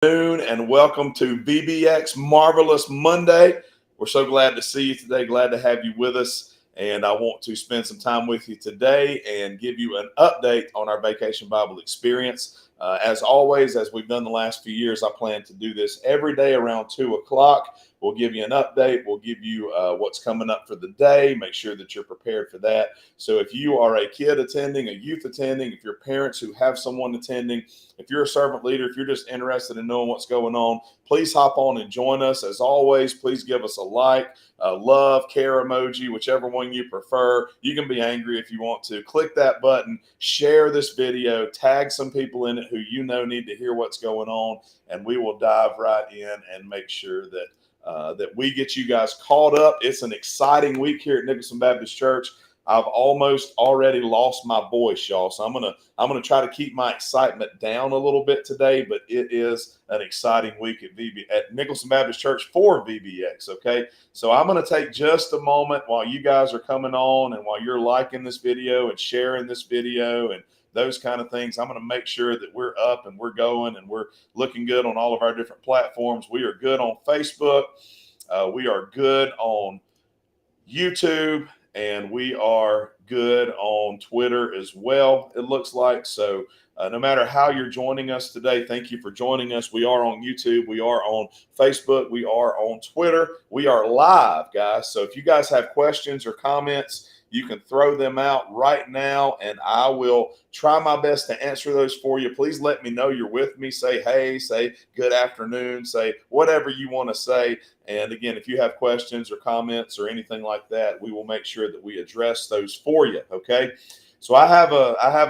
Afternoon and welcome to VBX Marvelous Monday. We're so glad to see you today, glad to have you with us. And I want to spend some time with you today and give you an update on our Vacation Bible experience. As always, as we've done the last few years, I plan to do this every day around 2 o'clock. We'll give you an update. We'll give you what's coming up for the day. Make sure that you're prepared for that. So if you are a kid attending, a youth attending, if you're parents who have someone attending, if you're a servant leader, if you're just interested in knowing what's going on, please hop on and join us. As always, please give us a like, a love, care emoji, whichever one you prefer. You can be angry if you want to. Click that button, share this video, tag some people in it who you know need to hear what's going on, and we will dive right in and make sure that we get you guys caught up. It's an exciting week here at Nicholson Baptist Church. I've almost already lost my voice, y'all. So I'm gonna try to keep my excitement down a little bit today, but it is an exciting week at Nicholson Baptist Church for VBX. Okay, so I'm gonna take just a moment while you guys are coming on and while you're liking this video and sharing this video and those kind of things. I'm going to make sure that we're up and we're going and we're looking good on all of our different platforms. We are good on Facebook. We are good on YouTube, and we are good on Twitter as well, it looks like. So no matter how you're joining us today, thank you for joining us. We are on YouTube. We are on Facebook. We are on Twitter. We are live, guys. So if you guys have questions or comments, you can throw them out right now, and I will try my best to answer those for you. Please let me know you're with me. Say hey, say good afternoon, say whatever you want to say. And again, if you have questions or comments or anything like that, we will make sure that we address those for you, okay? So I have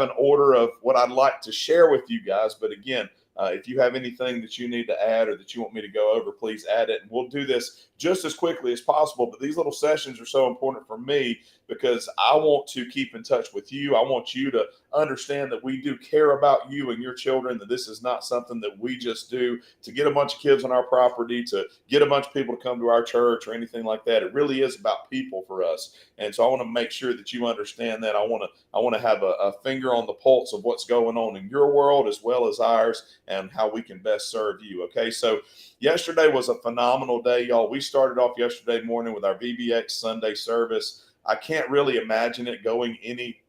an order of what I'd like to share with you guys, but again, if you have anything that you need to add or that you want me to go over, please add it. And we'll do this just as quickly as possible. But these little sessions are so important for me because I want to keep in touch with you. I want you to understand that we do care about you and your children, that this is not something that we just do to get a bunch of kids on our property, to get a bunch of people to come to our church or anything like that. It really is about people for us. And so I want to make sure that you understand that. I want to have a finger on the pulse of what's going on in your world as well as ours, and how we can best serve you. Okay, so yesterday was a phenomenal day, y'all. We started off yesterday morning with our VBX Sunday service. I can't really imagine it going any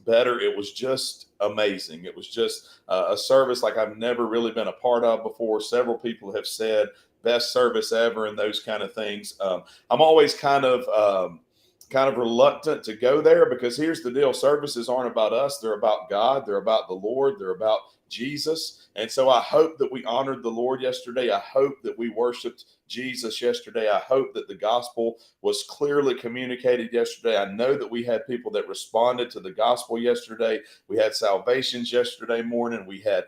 better. It was just amazing. It was just a service like I've never really been a part of before. Several people have said best service ever and those kind of things. I'm always kind of reluctant to go there because here's the deal. Services aren't about us. They're about God. They're about the Lord. They're about Jesus. And so I hope that we honored the Lord yesterday. I hope that we worshiped Jesus yesterday. I hope that the gospel was clearly communicated yesterday. I know that we had people that responded to the gospel yesterday. We had salvations yesterday morning. We had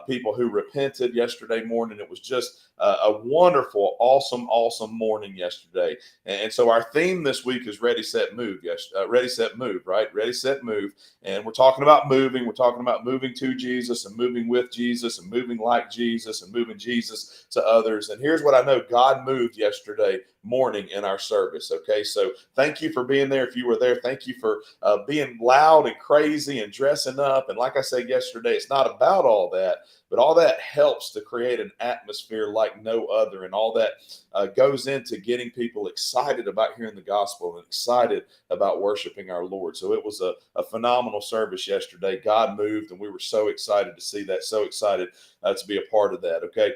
people who repented yesterday morning. It was just a wonderful, awesome morning yesterday. And so our theme this week is Ready, Set, Move. Yes, Ready, Set, Move, right? Ready, Set, Move. And we're talking about moving. We're talking about moving to Jesus and moving with Jesus and moving like Jesus and moving Jesus to others. And here's what I know. God moved yesterday morning in our service. Okay, so thank you for being there. If you were there, thank you for being loud and crazy and dressing up. And like I said yesterday, it's not about all that, but all that helps to create an atmosphere like no other. And all that goes into getting people excited about hearing the gospel and excited about worshiping our Lord. So it was a phenomenal service yesterday. God moved, and we were so excited to see that, so excited to be a part of that. Okay,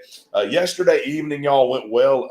yesterday evening, y'all, went well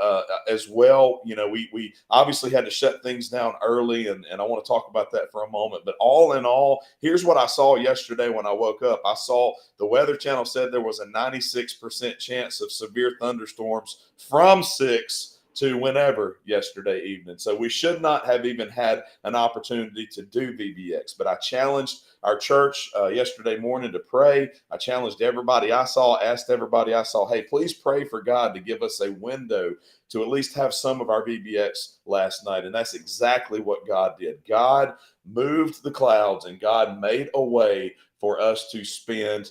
as well. You know, we obviously had to shut things down early, and I want to talk about that for a moment. But all in all, here's what I saw yesterday when I woke up. I saw the Weather Channel said there was a 96% chance of severe thunderstorms from 6 to whenever yesterday evening. So we should not have even had an opportunity to do VBX, but I challenged our church yesterday morning to pray. I challenged everybody I saw, asked everybody I saw, hey, please pray for God to give us a window to at least have some of our VBX last night. And that's exactly what God did. God moved the clouds and God made a way for us to spend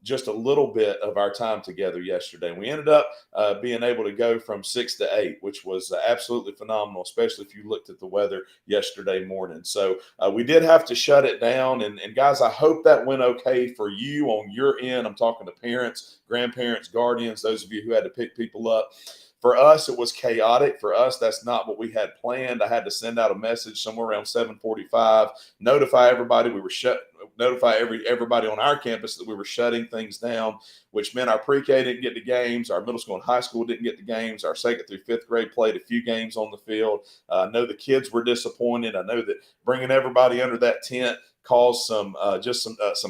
just a little bit of our time together yesterday. And we ended up being able to go from 6 to 8, which was absolutely phenomenal, especially if you looked at the weather yesterday morning. So we did have to shut it down. And guys, I hope that went okay for you on your end. I'm talking to parents, grandparents, guardians, those of you who had to pick people up. For us, it was chaotic. For us, that's not what we had planned. I had to send out a message somewhere around 7:45, notify everybody notify everybody on our campus that we were shutting things down, which meant our pre-K didn't get the games, our middle school and high school didn't get the games, our second through fifth grade played a few games on the field. I know the kids were disappointed. I know that bringing everybody under that tent caused some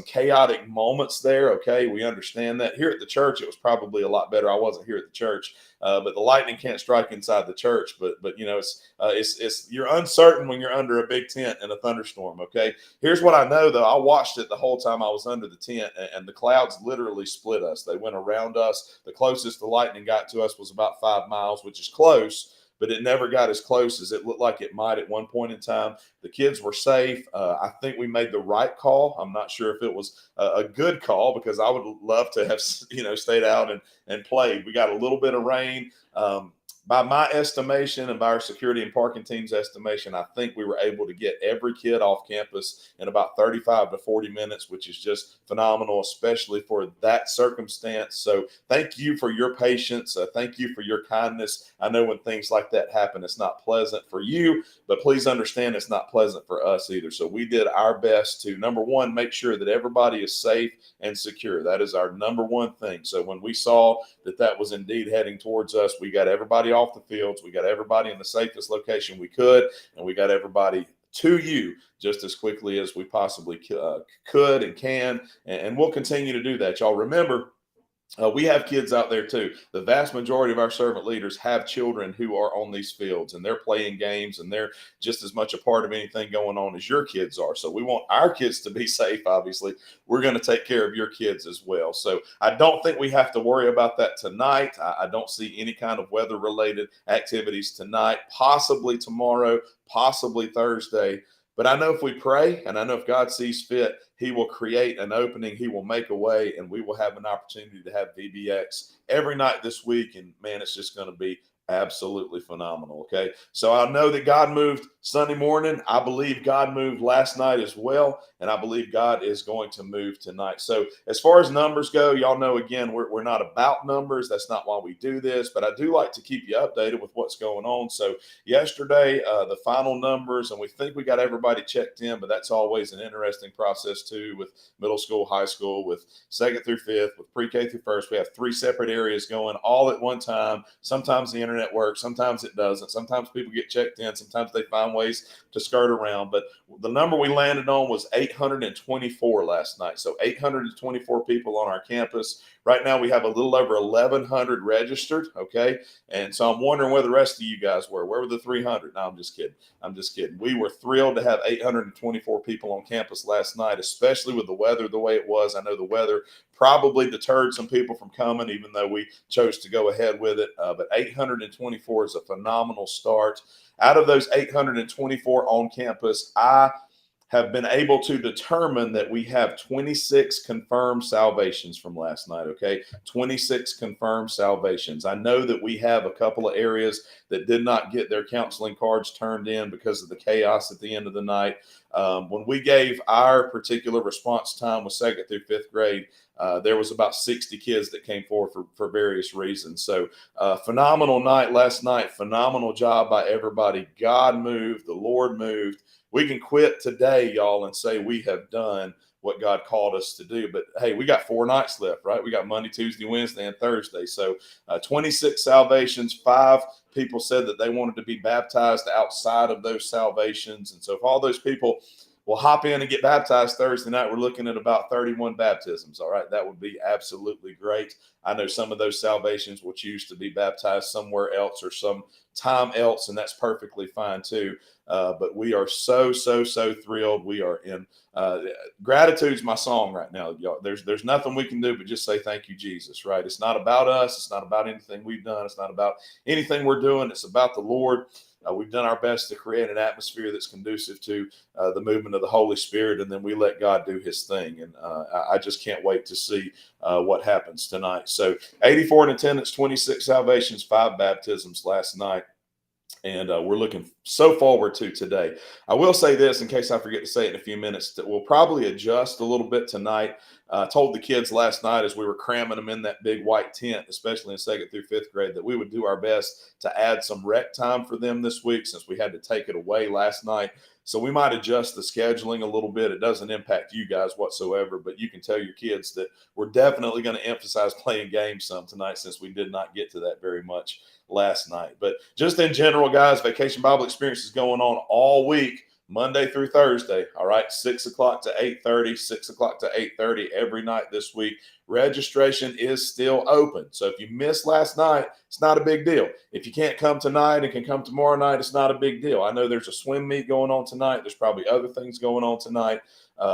chaotic moments there. Okay, we understand that. Here at the church, it was probably a lot better. I wasn't here at the church, but the lightning can't strike inside the church. But it's you're uncertain when you're under a big tent in a thunderstorm. Okay, here's what I know though. I watched it the whole time I was under the tent, and the clouds literally split us. They went around us. The closest the lightning got to us was about 5 miles, which is close, but it never got as close as it looked like it might at one point in time. The kids were safe. I think we made the right call. I'm not sure if it was a good call, because I would love to have stayed out and played. We got a little bit of rain. By my estimation and by our security and parking team's estimation, I think we were able to get every kid off campus in about 35 to 40 minutes, which is just phenomenal, especially for that circumstance. So thank you for your patience. Thank you for your kindness. I know when things like that happen, it's not pleasant for you, but please understand it's not pleasant for us either. So we did our best to, number one, make sure that everybody is safe and secure. That is our number one thing. So when we saw that was indeed heading towards us, we got everybody off the fields. We got everybody in the safest location we could, and we got everybody to you just as quickly as we possibly could and can, and we'll continue to do that. Y'all remember, we have kids out there too. The vast majority of our servant leaders have children who are on these fields, and they're playing games, and they're just as much a part of anything going on as your kids are. So we want our kids to be safe. Obviously, we're going to take care of your kids as well. So I don't think we have to worry about that tonight. I don't see any kind of weather related activities tonight, possibly tomorrow, possibly Thursday. But I know if we pray, and I know if God sees fit, he will create an opening, he will make a way, and we will have an opportunity to have VBX every night this week. And man, it's just going to be absolutely phenomenal. Okay. So I know that God moved Sunday morning. I believe God moved last night as well. And I believe God is going to move tonight. So as far as numbers go, y'all know, again, we're not about numbers. That's not why we do this, but I do like to keep you updated with what's going on. So yesterday, the final numbers, and we think we got everybody checked in, but that's always an interesting process too, with middle school, high school, with second through fifth, with pre-K through first. We have 3 separate areas going all at one time. Sometimes the internet works, sometimes it doesn't. Sometimes people get checked in, sometimes they find ways to skirt around. But the number we landed on was 824 last night. So 824 people on our campus. Right now we have a little over 1,100 registered. Okay. And so I'm wondering where the rest of you guys were. Where were the 300? No, I'm just kidding. I'm just kidding. We were thrilled to have 824 people on campus last night, especially with the weather the way it was. I know the weather probably deterred some people from coming, even though we chose to go ahead with it. But 824 is a phenomenal start. Out of those 824 on campus, I have been able to determine that we have 26 confirmed salvations from last night. Okay. 26 confirmed salvations. I know that we have a couple of areas that did not get their counseling cards turned in because of the chaos at the end of the night. When we gave our particular response time with second through fifth grade, there was about 60 kids that came forward for various reasons. So phenomenal night last night. Phenomenal job by everybody. God moved. The Lord moved. We can quit today, y'all, and say we have done what God called us to do. But hey, we got 4 nights left, right? We got Monday, Tuesday, Wednesday, and Thursday. So 26 salvations. 5 people said that they wanted to be baptized outside of those salvations. And so if all those people will hop in and get baptized Thursday night, we're looking at about 31 baptisms. All right. That would be absolutely great. I know some of those salvations will choose to be baptized somewhere else or some time else, and that's perfectly fine too. But we are so thrilled. We are in gratitude's my song right now, y'all. There's nothing we can do but just say thank you, Jesus. Right? It's not about us. It's not about anything we've done. It's not about anything we're doing. It's about the Lord. We've done our best to create an atmosphere that's conducive to the movement of the Holy Spirit, and then we let God do His thing. And I just can't wait to see what happens tonight. So 84 in attendance, 26 salvations, 5 baptisms last night. And we're looking so forward to today. I will say this in case I forget to say it in a few minutes, that we'll probably adjust a little bit tonight. I told the kids last night as we were cramming them in that big white tent, especially in 2nd through 5th grade, that we would do our best to add some rec time for them this week since we had to take it away last night. So we might adjust the scheduling a little bit. It doesn't impact you guys whatsoever, but you can tell your kids that we're definitely going to emphasize playing games some tonight since we did not get to that very much last night. But just in general, guys, Vacation Bible Experience is going on all week, Monday through Thursday. All right, 6 o'clock to 8:30, 6 o'clock to 8:30 every night this week. Registration is still open. So if you missed last night, it's not a big deal. If you can't come tonight and can come tomorrow night, it's not a big deal. I know there's a swim meet going on tonight. There's probably other things going on tonight.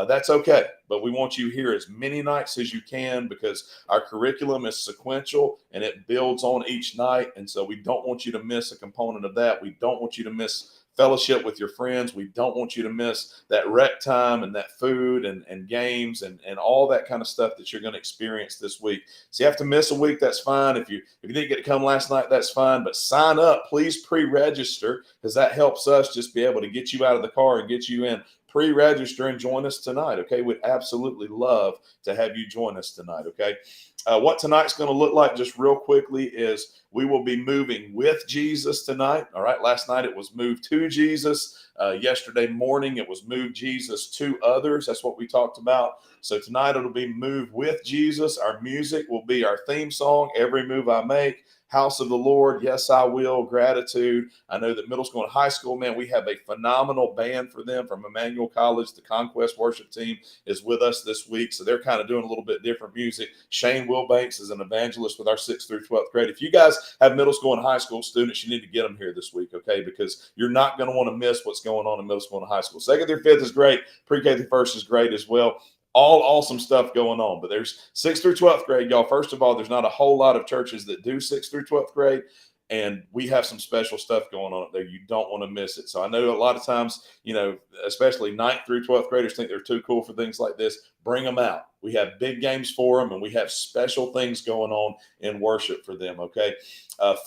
That's okay. But we want you here as many nights as you can because our curriculum is sequential and it builds on each night. And so we don't want you to miss a component of that. We don't want you to miss fellowship with your friends. We don't want you to miss that rec time and that food and games and all that kind of stuff that you're going to experience this week. So you have to miss a week, that's fine. If you didn't get to come last night, that's fine. But sign up, please pre-register, because that helps us just be able to get you out of the car and get you in. Pre-register and join us tonight. Okay, we'd absolutely love to have you join us tonight. Okay, what tonight's going to look like, just real quickly, is we will be moving with Jesus tonight. All right, last night it was moved to Jesus. Yesterday morning it was moved Jesus to others. That's what we talked about. So tonight it'll be moved with Jesus. Our music will be our theme song, Every Move I Make, House of the Lord, Yes I Will, Gratitude. I know that middle school and high school, man, we have a phenomenal band for them from Emmanuel College. The Conquest worship team is with us this week, so they're kind of doing a little bit different music. Shane Wilbanks is an evangelist with our 6th through 12th grade. If you guys have middle school and high school students, you need to get them here this week, okay, because you're not going to want to miss what's going on in middle school and high school. 2nd through 5th is great. Pre-K through 1st is great as well. All awesome stuff going on. But there's 6th through 12th grade, y'all. First of all, there's not a whole lot of churches that do 6th through 12th grade. And we have some special stuff going on up there. You don't want to miss it. So I know a lot of times, especially 9th through 12th graders think they're too cool for things like this. Bring them out. We have big games for them, and we have special things going on in worship for them, okay?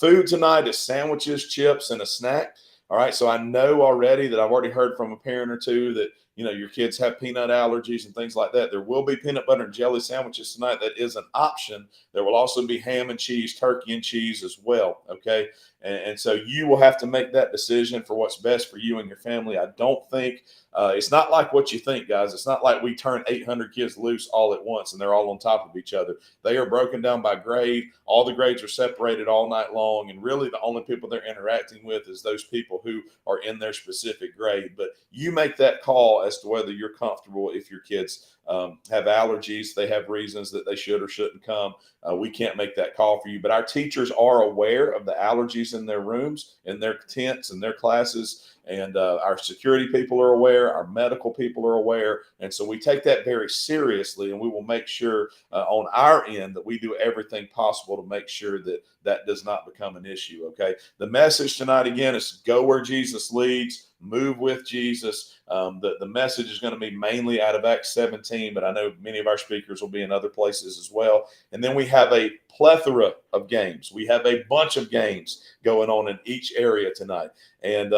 Food tonight is sandwiches, chips, and a snack. All right, so I know already that I've already heard from a parent or two that, your kids have peanut allergies and things like that. There will be peanut butter and jelly sandwiches tonight. That is an option. There will also be ham and cheese, turkey and cheese as well, okay? And so you will have to make that decision for what's best for you and your family. I don't think it's not like what you think, guys. It's not like we turn 800 kids loose all at once and they're all on top of each other. They are broken down by grade. All the grades are separated all night long. And really the only people they're interacting with is those people who are in their specific grade. But you make that call as to whether you're comfortable if your kids have allergies, they have reasons that they should or shouldn't come. We can't make that call for you, but our teachers are aware of the allergies in their rooms, in their tents, and their classes. And our security people are aware, our medical people are aware. And so we take that very seriously, and we will make sure on our end that we do everything possible to make sure that that does not become an issue. Okay. The message tonight, again, is go where Jesus leads, move with Jesus. The message is going to be mainly out of Acts 17, but I know many of our speakers will be in other places as well. And then we have a plethora of games. We have a bunch of games going on in each area tonight. And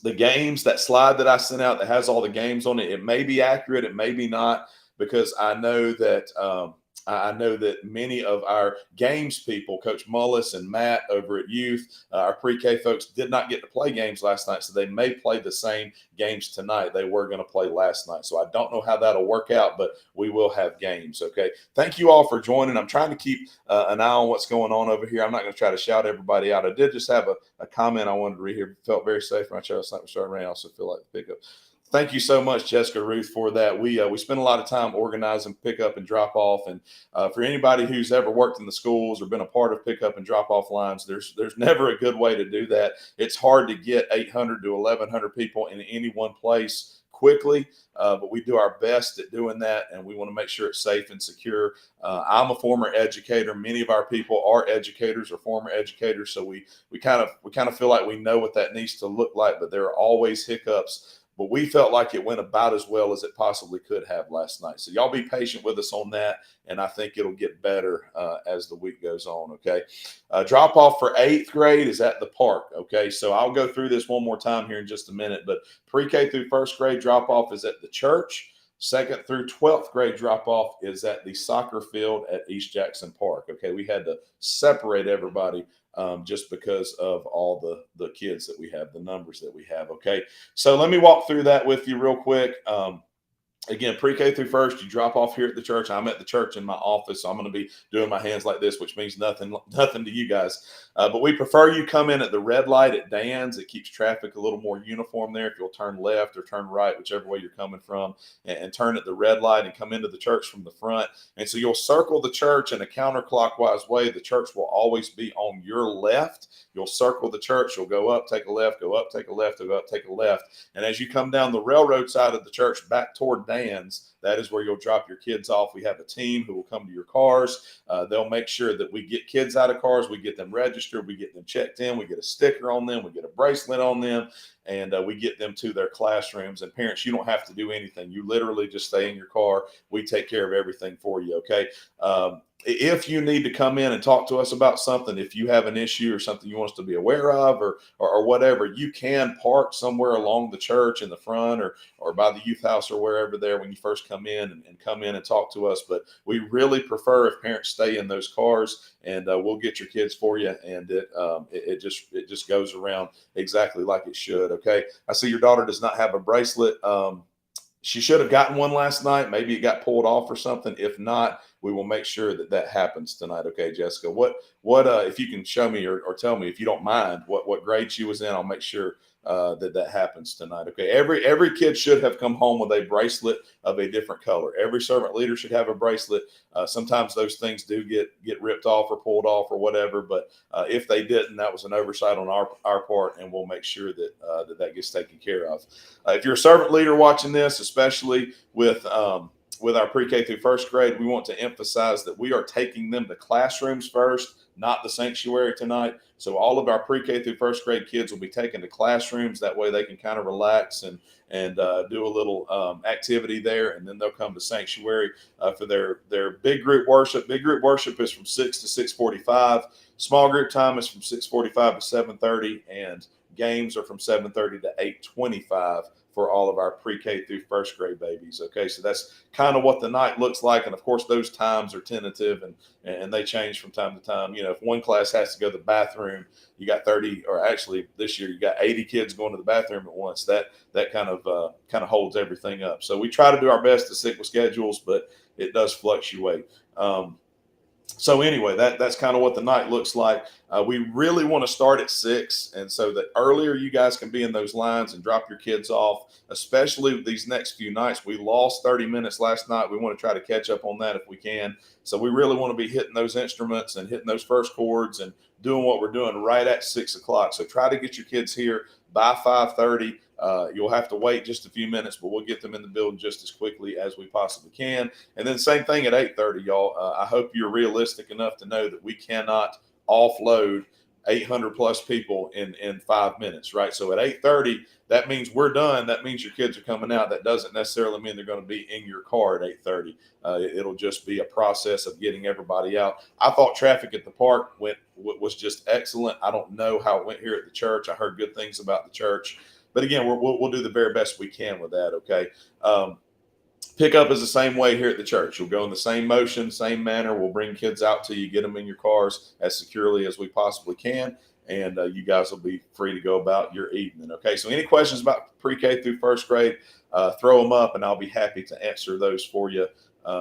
the games, that slide that I sent out that has all the games on it, it may be accurate, it may be not, because I know that many of our games people, Coach Mullis and Matt over at Youth, our pre-K folks, did not get to play games last night, so they may play the same games tonight they were going to play last night. So I don't know how that'll work out, but we will have games, okay? Thank you all for joining. I'm trying to keep an eye on what's going on over here. I'm not going to try to shout everybody out. I did just have a comment I wanted to read here. Felt very safe when I started running. I also feel like the pickup. Thank you so much, Jessica Ruth, for that. We spend a lot of time organizing pickup and drop off, and for anybody who's ever worked in the schools or been a part of pickup and drop off lines, there's never a good way to do that. It's hard to get 800 to 1100 people in any one place quickly, but we do our best at doing that, and we want to make sure it's safe and secure. I'm a former educator. Many of our people are educators or former educators, so we kind of feel like we know what that needs to look like, but there are always hiccups, but we felt like it went about as well as it possibly could have last night. So y'all be patient with us on that, and I think it'll get better as the week goes on. Okay, drop off for 8th grade is at the park. Okay, so I'll go through this one more time here in just a minute. But pre-K through 1st grade drop off is at the church. 2nd through 12th grade drop off is at the soccer field at East Jackson Park. Okay, we had to separate everybody just because of all the kids that we have, the numbers that we have. Okay, so let me walk through that with you real quick. Again, pre-K through 1st, you drop off here at the church. I'm at the church in my office, so I'm going to be doing my hands like this, which means nothing to you guys. But we prefer you come in at the red light at Dan's. It keeps traffic a little more uniform there. If you'll turn left or turn right, whichever way you're coming from, and turn at the red light and come into the church from the front. And so you'll circle the church in a counterclockwise way. The church will always be on your left. You'll circle the church. You'll go up, take a left, go up, take a left, go up, take a left. And as you come down the railroad side of the church back toward Dan's, that is where you'll drop your kids off. We have a team who will come to your cars. They'll make sure that we get kids out of cars. We get them registered. We get them checked in. We get a sticker on them. We get a bracelet on them. And we get them to their classrooms. And parents, you don't have to do anything. You literally just stay in your car. We take care of everything for you, okay? If you need to come in and talk to us about something, if you have an issue or something you want us to be aware of or whatever, you can park somewhere along the church in the front or by the youth house or wherever there when you first come in and come in and talk to us. But we really prefer if parents stay in those cars, and we'll get your kids for you. And it just goes around exactly like it should. Okay. I see your daughter does not have a bracelet. She should have gotten one last night. Maybe it got pulled off or something. If not, we will make sure that happens tonight. Okay, Jessica, what if you can show me or tell me, if you don't mind, what grade she was in, I'll make sure that happens tonight. Okay, every kid should have come home with a bracelet of a different color. Every servant leader should have a bracelet. Sometimes those things do get ripped off or pulled off or whatever, but if they didn't, that was an oversight on our part, and we'll make sure that gets taken care of. If you're a servant leader watching this, especially with our pre-K through 1st grade, we want to emphasize that we are taking them to classrooms first, not the sanctuary tonight. So all of our pre-K through 1st grade kids will be taken to classrooms. That way they can kind of relax and do a little activity there, and then they'll come to sanctuary for their big group worship. Big group worship is from 6 to 6:45. Small group time is from 6:45 to 7:30, and games are from 7:30 to 8:25 for all of our pre-K through 1st grade babies. Okay, so that's kind of what the night looks like, and of course those times are tentative and they change from time to time. You know, if one class has to go to the bathroom, you got 30, or actually this year you got 80 kids going to the bathroom at once. That kind of holds everything up. So we try to do our best to stick with schedules, but it does fluctuate. So anyway, that's kind of what the night looks like. We really want to start at 6, and so that earlier you guys can be in those lines and drop your kids off, especially these next few nights. We lost 30 minutes last night. We want to try to catch up on that if we can. So we really want to be hitting those instruments and hitting those first chords and doing what we're doing right at 6 o'clock. So try to get your kids here by 5:30. You'll have to wait just a few minutes, but we'll get them in the building just as quickly as we possibly can. And then same thing at 8:30, y'all. I hope you're realistic enough to know that we cannot offload 800 plus people in 5 minutes, right? So at 8:30, that means we're done. That means your kids are coming out. That doesn't necessarily mean they're going to be in your car at 8:30. It'll just be a process of getting everybody out. I thought traffic at the park was just excellent. I don't know how it went here at the church. I heard good things about the church. But again, we'll do the very best we can with that, okay? Pickup is the same way here at the church. We'll go in the same motion, same manner. We'll bring kids out to you, get them in your cars as securely as we possibly can, and you guys will be free to go about your evening, okay? So any questions about pre-K through 1st grade, throw them up, and I'll be happy to answer those for you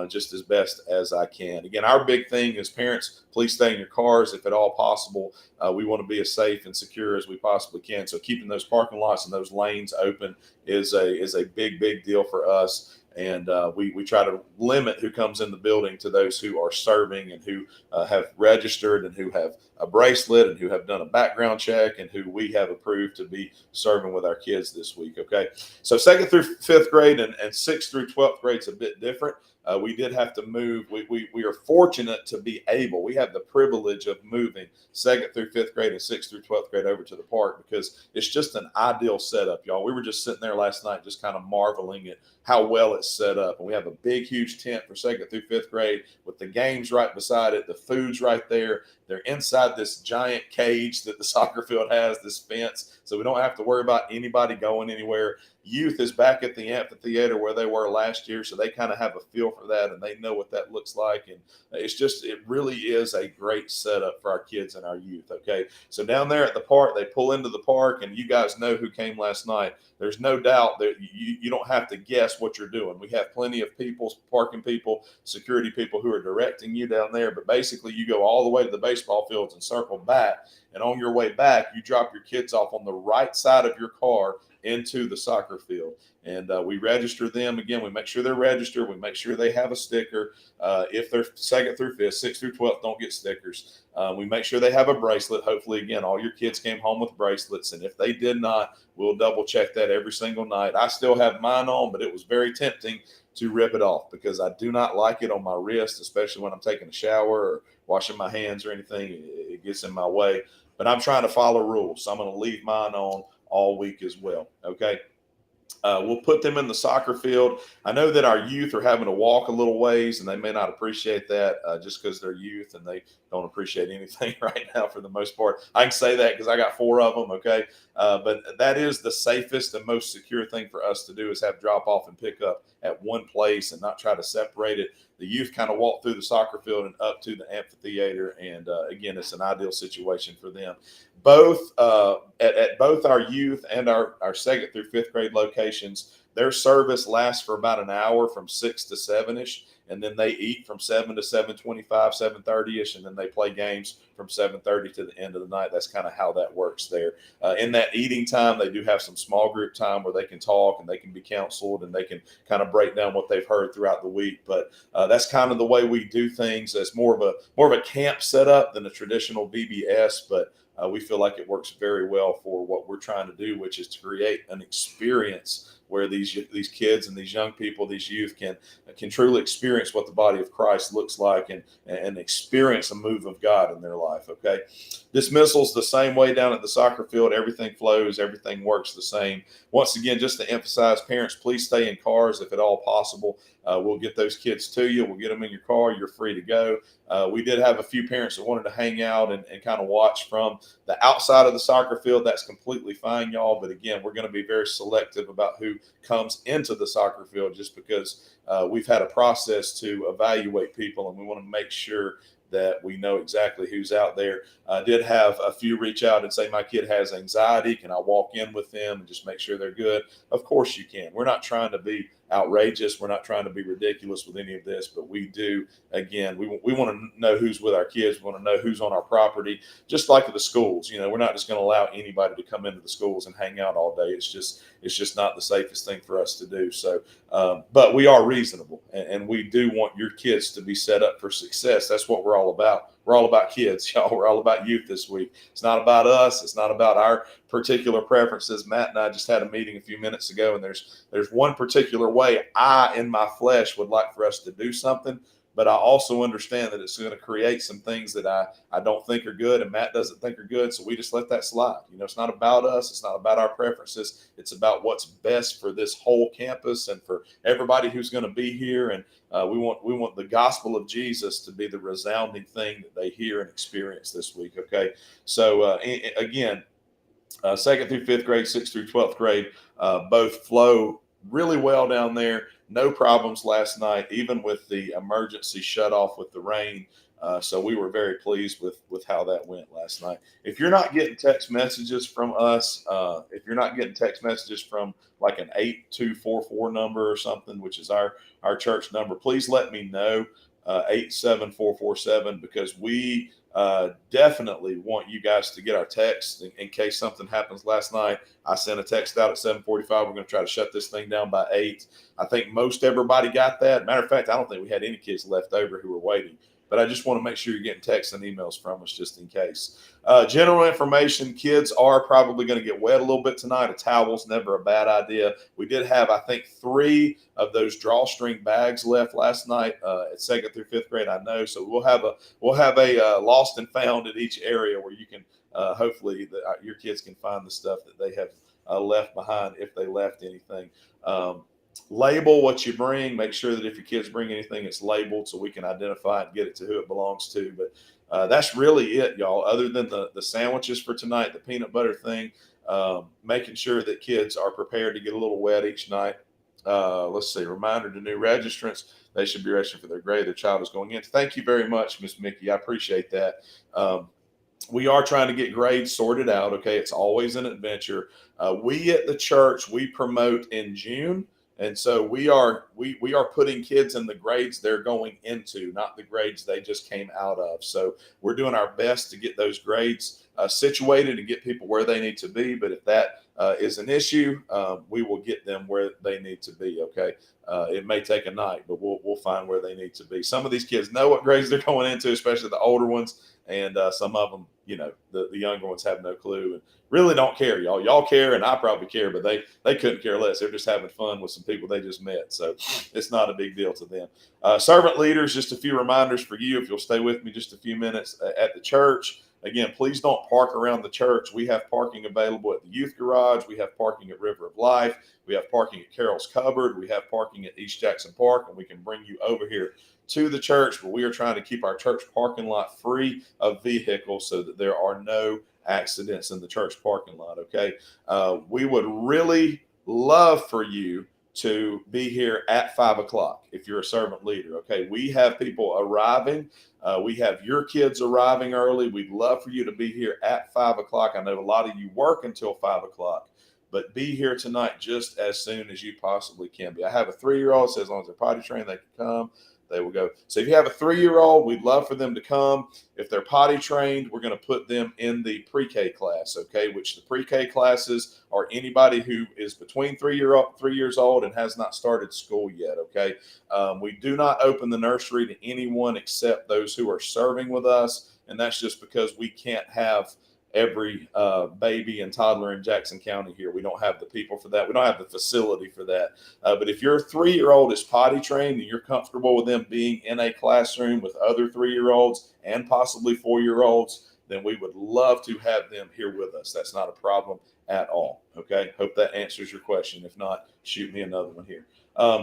just as best as I can. Again, our big thing is parents, please stay in your cars if at all possible. We want to be as safe and secure as we possibly can. So keeping those parking lots and those lanes open is a big deal for us. And we try to limit who comes in the building to those who are serving and who have registered and who have a bracelet and who have done a background check and who we have approved to be serving with our kids this week. Okay. So 2nd through 5th grade and 6th through 12th grade is a bit different. We did have to move. We are fortunate to be able, we have the privilege of moving 2nd through 5th grade and 6th through 12th grade over to the park because it's just an ideal setup, y'all. We were just sitting there last night just kind of marveling at how well it's set up. And we have a big, huge tent for 2nd through 5th grade with the games right beside it, the food's right there. They're inside this giant cage that the soccer field has, this fence, so we don't have to worry about anybody going anywhere. Youth is back at the amphitheater where they were last year, so they kind of have a feel for that and they know what that looks like. And it really is a great setup for our kids and our youth. Okay, so down there at the park, they pull into the park, and you guys know who came last night. There's no doubt that you don't have to guess what you're doing. We have plenty of people, parking people, security people who are directing you down there. But basically, you go all the way to the baseball fields and circle back. And on your way back, you drop your kids off on the right side of your car into the soccer field. And we register them. Again, we make sure they're registered. We make sure they have a sticker. If they're 2nd through 5th, 6th through 12th, don't get stickers. We make sure they have a bracelet. Hopefully, again, all your kids came home with bracelets. And if they did not, we'll double check that every single night. I still have mine on, but it was very tempting to rip it off because I do not like it on my wrist, especially when I'm taking a shower or washing my hands or anything. It gets in my way. But I'm trying to follow rules, so I'm going to leave mine on all week as well. Okay. We'll put them in the soccer field. I know that our youth are having to walk a little ways, and they may not appreciate that just because they're youth and they don't appreciate anything right now for the most part. I can say that because I got 4 of them, okay? But that is the safest and most secure thing for us to do is have drop off and pick up at one place and not try to separate it. The youth kind of walk through the soccer field and up to the amphitheater, and again, it's an ideal situation for them. Both at both our youth and our 2nd through 5th grade locations, their service lasts for about an hour from 6 to 7-ish, and then they eat from 7 to 7:25, 7:30-ish, and then they play games from 7:30 to the end of the night. That's kind of how that works there. In that eating time, they do have some small group time where they can talk and they can be counseled and they can kind of break down what they've heard throughout the week. But that's kind of the way we do things. It's more of a camp setup than a traditional VBS, but we feel like it works very well for what we're trying to do, which is to create an experience where these kids and these young people, these youth can truly experience what the body of Christ looks like and experience a move of God in their life. Okay. Dismissals the same way down at the soccer field. Everything flows. Everything works the same. Once again, just to emphasize, parents, please stay in cars if at all possible. We'll get those kids to you. We'll get them in your car. You're free to go. We did have a few parents that wanted to hang out and kind of watch from the outside of the soccer field. That's completely fine, y'all. But again, we're going to be very selective about who comes into the soccer field just because we've had a process to evaluate people, and we want to make sure that we know exactly who's out there. I did have a few reach out and say, my kid has anxiety. Can I walk in with them and just make sure they're good? Of course you can. We're not trying to be outrageous. We're not trying to be ridiculous with any of this, but we do, again, we want to know who's with our kids. We want to know who's on our property, just like at the schools. You know, we're not just going to allow anybody to come into the schools and hang out all day. It's just not the safest thing for us to do. So, but we are reasonable, and we do want your kids to be set up for success. That's what we're all about. We're all about kids, y'all. We're all about youth this week. It's not about us. It's not about our particular preferences. Matt and I just had a meeting a few minutes ago, and there's one particular way I, in my flesh, would like for us to do something. But I also understand that it's going to create some things that I don't think are good, and Matt doesn't think are good. So we just let that slide. You know, it's not about us. It's not about our preferences. It's about what's best for this whole campus and for everybody who's going to be here. And we want the gospel of Jesus to be the resounding thing that they hear and experience this week. Okay. So again, 2nd through 5th grade, 6th through 12th grade, both flow really well down there. No problems last night, even with the emergency shut off with the rain. So we were very pleased with how that went last night. If you're not getting text messages from us, if you're not getting text messages from like an 8244 number or something, which is our church number, please let me know, 87447, because we definitely want you guys to get our text in case something happens last night. I sent a text out at 7:45. We're going to try to shut this thing down by 8. I think most everybody got that. Matter of fact, I don't think we had any kids left over who were waiting. But I just want to make sure you're getting texts and emails from us just in case. General information, kids are probably going to get wet a little bit tonight. A towel's never a bad idea. We did have, I think, 3 of those drawstring bags left last night at 2nd through 5th grade, I know. So we'll have a lost and found at each area where you can hopefully your kids can find the stuff that they have left behind if they left anything. Label what you bring. Make sure that if your kids bring anything, it's labeled so we can identify and get it to who it belongs to. But that's really it, y'all. Other than the sandwiches for tonight, the peanut butter thing, making sure that kids are prepared to get a little wet each night. Let's see. Reminder to new registrants: they should be registering for their grade their child is going into. Thank you very much, Miss Mickey. I appreciate that. We are trying to get grades sorted out. Okay, it's always an adventure. We at the church, we promote in June. And so we are putting kids in the grades they're going into, not the grades they just came out of. So we're doing our best to get those grades situated and get people where they need to be. But if that is an issue, we will get them where they need to be. Okay, it may take a night, but we'll find where they need to be. Some of these kids know what grades they're going into, especially the older ones, and some of them, the younger ones have no clue and really don't care. Y'all care, and I probably care, but they couldn't care less. They're just having fun with some people they just met, so it's not a big deal to them. Servant leaders, just a few reminders for you if you'll stay with me just a few minutes at the church. Again, please don't park around the church. We have parking available at the youth garage. We have parking at River of Life. We have parking at Carroll's Cupboard. We have parking at East Jackson Park, and we can bring you over here to the church. But we are trying to keep our church parking lot free of vehicles so that there are no accidents in the church parking lot. Okay. We would really love for you to be here at 5:00 if you're a servant leader. Okay. We have people arriving. We have your kids arriving early. We'd love for you to be here at 5:00. I know a lot of you work until 5:00, but be here tonight just as soon as you possibly can be. I have a 3-year-old, so as long as they're potty trained, they can come. They will go. So if you have a 3-year-old, we'd love for them to come. If they're potty trained, we're going to put them in the pre-K class, okay, which the pre-K classes are anybody who is between 3 years old and has not started school yet, okay? We do not open the nursery to anyone except those who are serving with us, and that's just because we can't have every baby and toddler in Jackson County here. We don't have the people for that. We don't have the facility for that. But if your 3-year-old is potty trained and you're comfortable with them being in a classroom with other 3-year-olds and possibly 4-year-olds, then we would love to have them here with us. That's not a problem at all. Okay. Hope that answers your question. If not, shoot me another one here.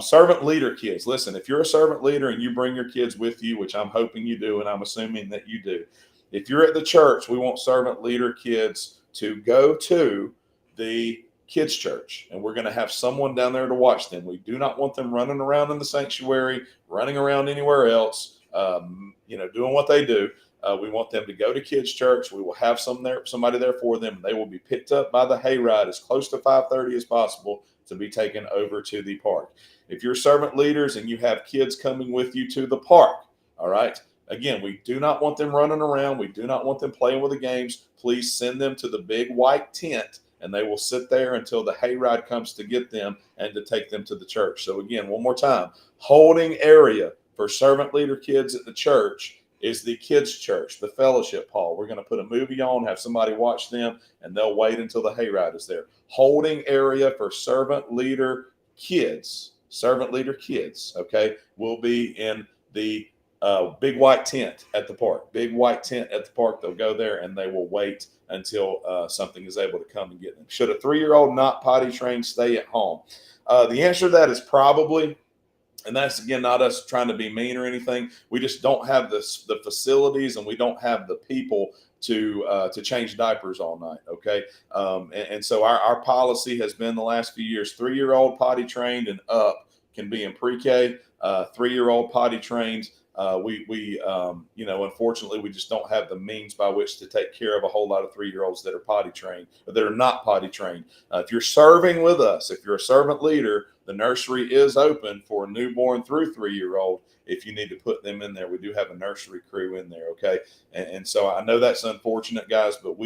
Servant leader kids. Listen, if you're a servant leader and you bring your kids with you, which I'm hoping you do, and I'm assuming that you do, if you're at the church, we want servant leader kids to go to the kids' church, and we're going to have someone down there to watch them. We do not want them running around in the sanctuary, running around anywhere else, doing what they do. We want them to go to kids' church. We will have somebody there for them. They will be picked up by the hayride as close to 5:30 as possible to be taken over to the park. If you're servant leaders and you have kids coming with you to the park, all right, again, we do not want them running around. We do not want them playing with the games. Please send them to the big white tent, and they will sit there until the hayride comes to get them and to take them to the church. So again, one more time, holding area for servant leader kids at the church is the kids' church, the fellowship hall. We're going to put a movie on, have somebody watch them, and they'll wait until the hayride is there. Holding area for servant leader kids, okay, will be in the big white tent at the park. Big white tent at the park. They'll go there and they will wait until something is able to come and get them. Should a 3-year-old not potty trained stay at home? The answer to that is probably. And that's, again, not us trying to be mean or anything. We just don't have the facilities, and we don't have the people to change diapers all night, okay? And so our policy has been the last few years, 3-year-old potty trained and up can be in pre-K. 3-year-old potty trained Unfortunately, we just don't have the means by which to take care of a whole lot of 3-year-olds that are potty trained, or that are not potty trained. If you're serving with us, if you're a servant leader, the nursery is open for a newborn through 3-year-old. If you need to put them in there, we do have a nursery crew in there. Okay. And so I know that's unfortunate, guys, but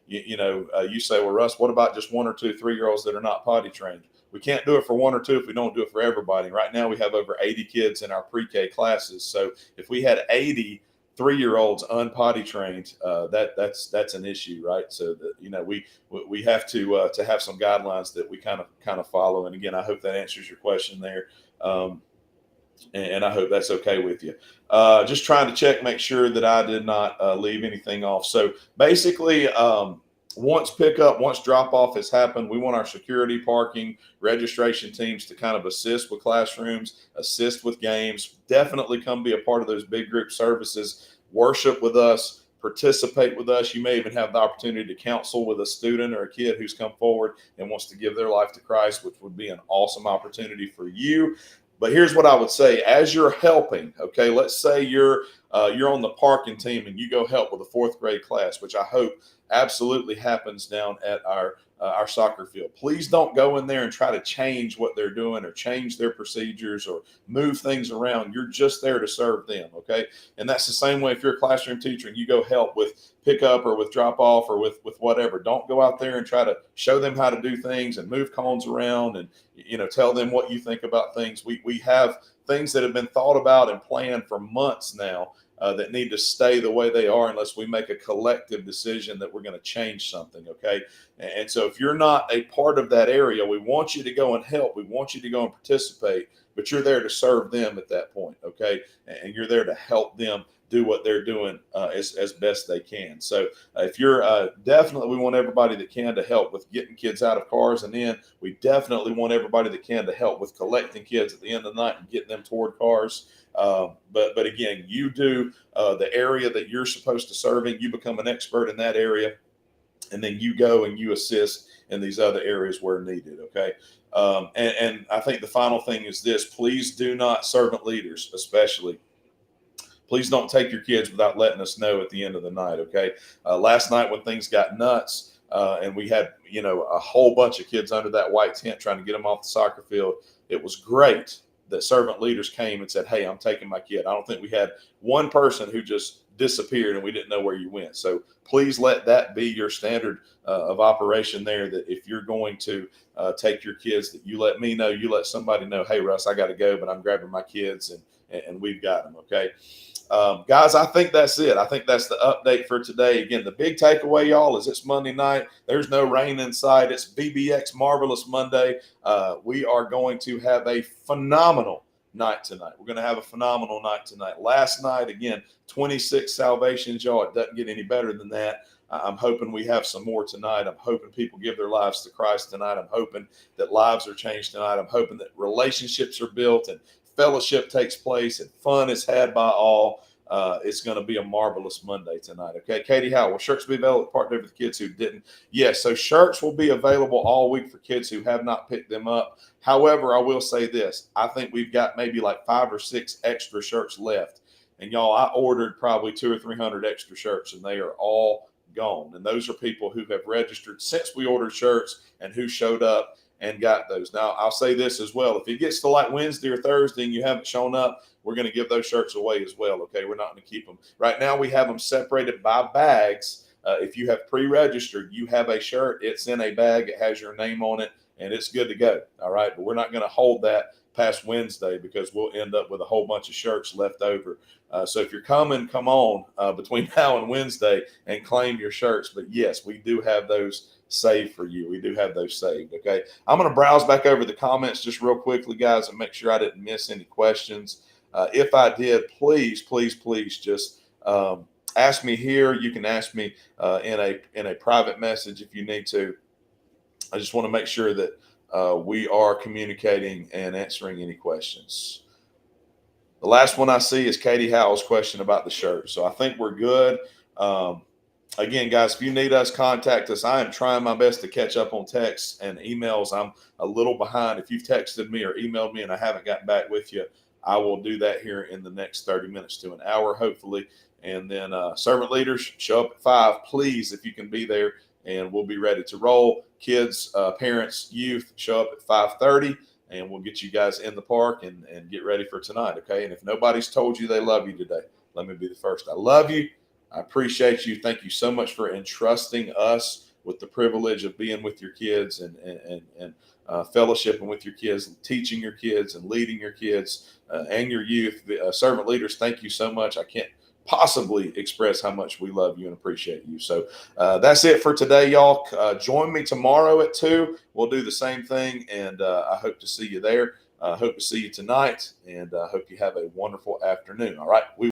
you say, well, Russ, what about just 1 or 2 3-year-olds that are not potty trained? We can't do it for 1 or 2 if we don't do it for everybody. Right now, we have over 80 kids in our pre-K classes. So if we had 80 3-year-olds unpotty trained, that's an issue, right? So we have to have some guidelines that we kind of follow. And again, I hope that answers your question there. And I hope that's okay with you. Just trying to check, make sure that I did not leave anything off. So basically, once pickup, once drop off has happened, we want our security, parking, registration teams to kind of assist with classrooms, assist with games. Definitely come be a part of those big group services, worship with us, participate with us. You may even have the opportunity to counsel with a student or a kid who's come forward and wants to give their life to Christ, which would be an awesome opportunity for you. But here's what I would say: as you're helping, okay, let's say you're on the parking team and you go help with a 4th grade class, which I hope absolutely happens down at our soccer field. Please don't go in there and try to change what they're doing or change their procedures or move things around. You're just there to serve them, okay? And that's the same way if you're a classroom teacher and you go help with pickup or with drop off or with whatever. Don't go out there and try to show them how to do things and move cones around and tell them what you think about things. We have things that have been thought about and planned for months now that need to stay the way they are unless we make a collective decision that we're going to change something, okay? And so if you're not a part of that area, we want you to go and help. We want you to go and participate, but you're there to serve them at that point, okay? And you're there to help them do what they're doing as best they can. So if you're definitely, we want everybody that can to help with getting kids out of cars and in. We definitely want everybody that can to help with collecting kids at the end of the night and getting them toward cars. But again, you do the area that you're supposed to serve in. You become an expert in that area, and then you go and you assist in these other areas where needed. Okay. And I think the final thing is this: please do not, servant leaders especially, please don't take your kids without letting us know at the end of the night. Okay. Last night when things got nuts and we had a whole bunch of kids under that white tent trying to get them off the soccer field, it was great that servant leaders came and said, hey, I'm taking my kid. I don't think we had one person who just disappeared and we didn't know where you went. So please let that be your standard of operation there, that if you're going to take your kids, that you let me know, you let somebody know, hey, Russ, I got to go, but I'm grabbing my kids and we've got them. Okay. Guys, I think that's it. I think that's the update for today. Again, the big takeaway, y'all, is it's Monday night. There's no rain in sight. It's VBX Marvelous Monday. We are going to have a phenomenal night tonight. We're going to have a phenomenal night tonight. Last night, again, 26 salvations, y'all. It doesn't get any better than that. I'm hoping we have some more tonight. I'm hoping people give their lives to Christ tonight. I'm hoping that lives are changed tonight. I'm hoping that relationships are built and fellowship takes place and fun is had by all. It's going to be a marvelous Monday tonight. Okay, Katie, how will shirts be available at Partner for the kids who didn't? Yes, so shirts will be available all week for kids who have not picked them up. However, I will say this: I think we've got maybe like 5 or 6 extra shirts left. And y'all, I ordered probably 200 or 300 extra shirts, and they are all gone. And those are people who have registered since we ordered shirts and who showed up and got those. Now, I'll say this as well: if it gets to like Wednesday or Thursday and you haven't shown up, we're going to give those shirts away as well. Okay, we're not going to keep them. Right now, we have them separated by bags. If you have pre-registered, you have a shirt. It's in a bag. It has your name on it, and it's good to go. All right, but we're not going to hold that past Wednesday because we'll end up with a whole bunch of shirts left over. So if you're coming, come on between now and Wednesday and claim your shirts. But yes, we do have those saved for you. We do have those saved. Okay. I'm going to browse back over the comments just real quickly, guys, and make sure I didn't miss any questions. If I did, please just ask me here. You can ask me in a private message if you need to. I just want to make sure that we are communicating and answering any questions. The last one I see is Katie Howell's question about the shirt. So I think we're good. Again, guys, if you need us, contact us. I am trying my best to catch up on texts and emails. I'm a little behind. If you've texted me or emailed me and I haven't gotten back with you, I will do that here in the next 30 minutes to an hour, hopefully. And then servant leaders, show up at 5, please, if you can be there, and we'll be ready to roll. Kids, parents, youth, show up at 5:30, and we'll get you guys in the park and get ready for tonight, okay? And if nobody's told you they love you today, let me be the first. I love you. I appreciate you. Thank you so much for entrusting us with the privilege of being with your kids and fellowshipping with your kids, and teaching your kids and leading your kids and your youth. Servant leaders, thank you so much. I can't possibly express how much we love you and appreciate you. So that's it for today, y'all. Join me tomorrow at 2. We'll do the same thing, and I hope to see you there. Hope to see you tonight, and hope you have a wonderful afternoon. All right.